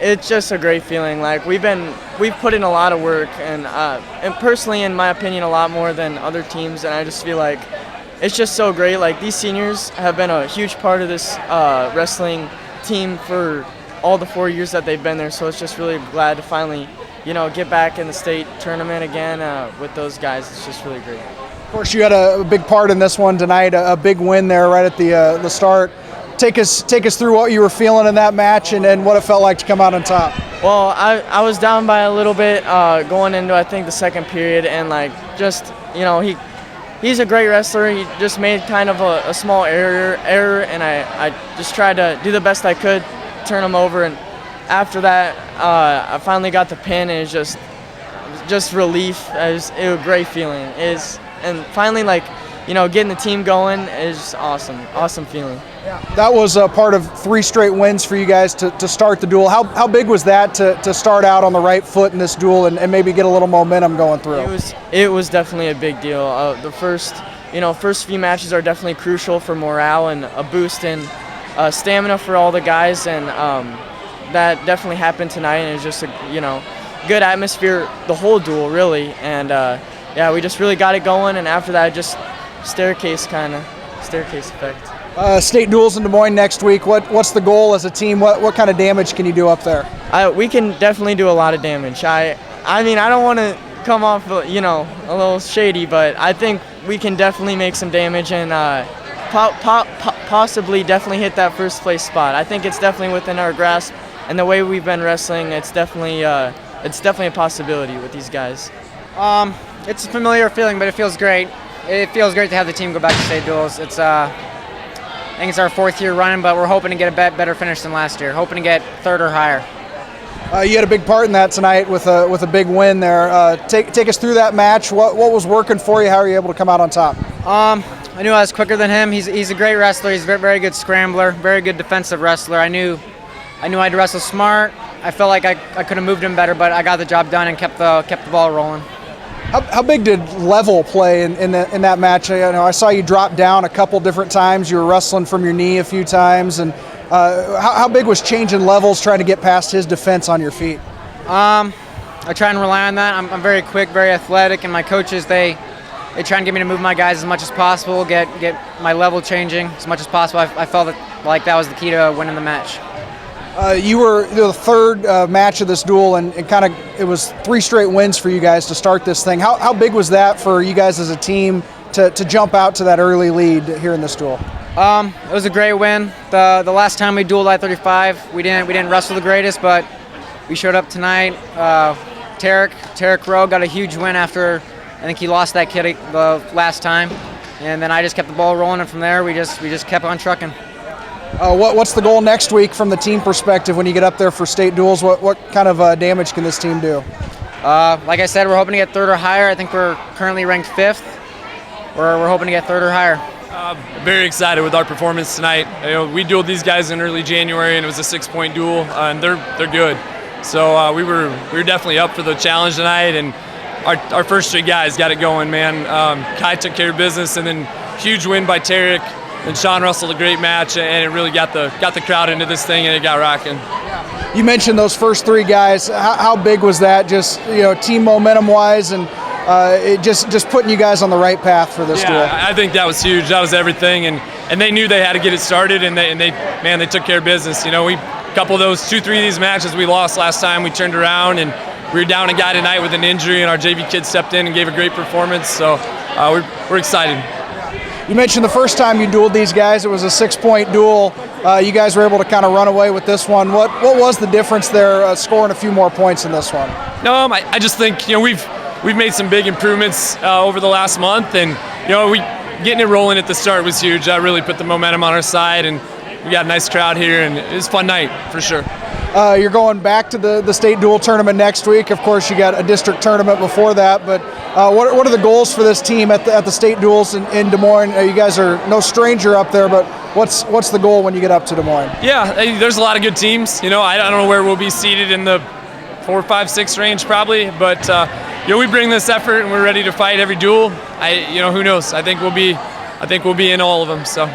it's just a great feeling. Like we've put in a lot of work, and personally, in my opinion, a lot more than other teams. And I just feel like it's just so great. Like these seniors have been a huge part of this wrestling team for all the 4 years that they've been there. So it's just really glad to finally, get back in the state tournament again with those guys. It's just really great. Of course, you had a big part in this one tonight, a big win there right at the start. Take us through what you were feeling in that match and what it felt like to come out on top. Well, I was down by a little bit going into, I think, the second period, and he's a great wrestler. He just made kind of a small error, and I just tried to do the best I could, turn him over, and after that, I finally got the pin, and it was just relief. It was a great feeling. And finally, getting the team going is awesome feeling. Yeah. That was a part of 3 straight wins for you guys to start the duel. How big was that to start out on the right foot in this duel and maybe get a little momentum going through? It was definitely a big deal. The first few matches are definitely crucial for morale and a boost in stamina for all the guys, and that definitely happened tonight. And it was just a good atmosphere the whole duel really, and we just really got it going. And after that, just staircase effect. State duels in Des Moines next week. What's the goal as a team? What kind of damage can you do up there? We can definitely do a lot of damage. I don't want to come off a little shady, but I think we can definitely make some damage and possibly definitely hit that first place spot. I think it's definitely within our grasp, and the way we've been wrestling, it's definitely a possibility with these guys. It's a familiar feeling, but it feels great. It feels great to have the team go back to state duels. I think it's our 4th year running, but we're hoping to get a better finish than last year. Hoping to get 3rd or higher. You had a big part in that tonight with a big win there. Take us through that match. What was working for you? How were you able to come out on top? I knew I was quicker than him. He's a great wrestler. He's a very, very good scrambler, very good defensive wrestler. I knew I had to wrestle smart. I felt like I could have moved him better, but I got the job done and kept the ball rolling. How big did level play in that match? I saw you drop down a couple different times. You were wrestling from your knee a few times, and how big was changing levels, trying to get past his defense on your feet? I try and rely on that. I'm very quick, very athletic, and my coaches they try and get me to move my guys as much as possible, get my level changing as much as possible. I felt like that was the key to winning the match. You were the third match of this duel, and it was 3 straight wins for you guys to start this thing. How big was that for you guys as a team to jump out to that early lead here in this duel? It was a great win. The last time we dueled I-35, we didn't wrestle the greatest, but we showed up tonight. Tarek Rowe got a huge win after I think he lost that kid the last time, and then I just kept the ball rolling, and from there we just kept on trucking. What's the goal next week from the team perspective when you get up there for state duels? What kind of damage can this team do? Like I said, we're hoping to get 3rd or higher. I think we're currently ranked 5th. We're hoping to get 3rd or higher. Very excited with our performance tonight. We dueled these guys in early January, and it was a 6-point duel, and they're good. So we were definitely up for the challenge tonight, and our first 3 guys got it going, man. Kai took care of business, and then huge win by Tarek. And Sean wrestled a great match, and it really got the crowd into this thing, and it got rocking. You mentioned those first 3 guys. How big was that, just team momentum-wise, and it just putting you guys on the right path for this duel? Yeah, I think that was huge. That was everything, and they knew they had to get it started, and they took care of business. We a couple of those 2-3 of these matches we lost last time, we turned around, and we were down a guy tonight with an injury, and our JV kid stepped in and gave a great performance. So we're excited. You mentioned the first time you dueled these guys, it was a 6-point duel. You guys were able to kind of run away with this one. What was the difference there, scoring a few more points in this one? No, I just think we've made some big improvements over the last month, and getting it rolling at the start was huge. That really put the momentum on our side, and we got a nice crowd here, and it was a fun night for sure. You're going back to the state duel tournament next week. Of course, you got a district tournament before that, but what are the goals for this team at the state duels in Des Moines? You guys are no stranger up there, but what's the goal when you get up to Des Moines? Yeah, there's a lot of good teams. I don't know where we'll be seated in the 4, 5, 6 range probably, but we bring this effort and we're ready to fight every duel. Who knows? I think we'll be in all of them. So.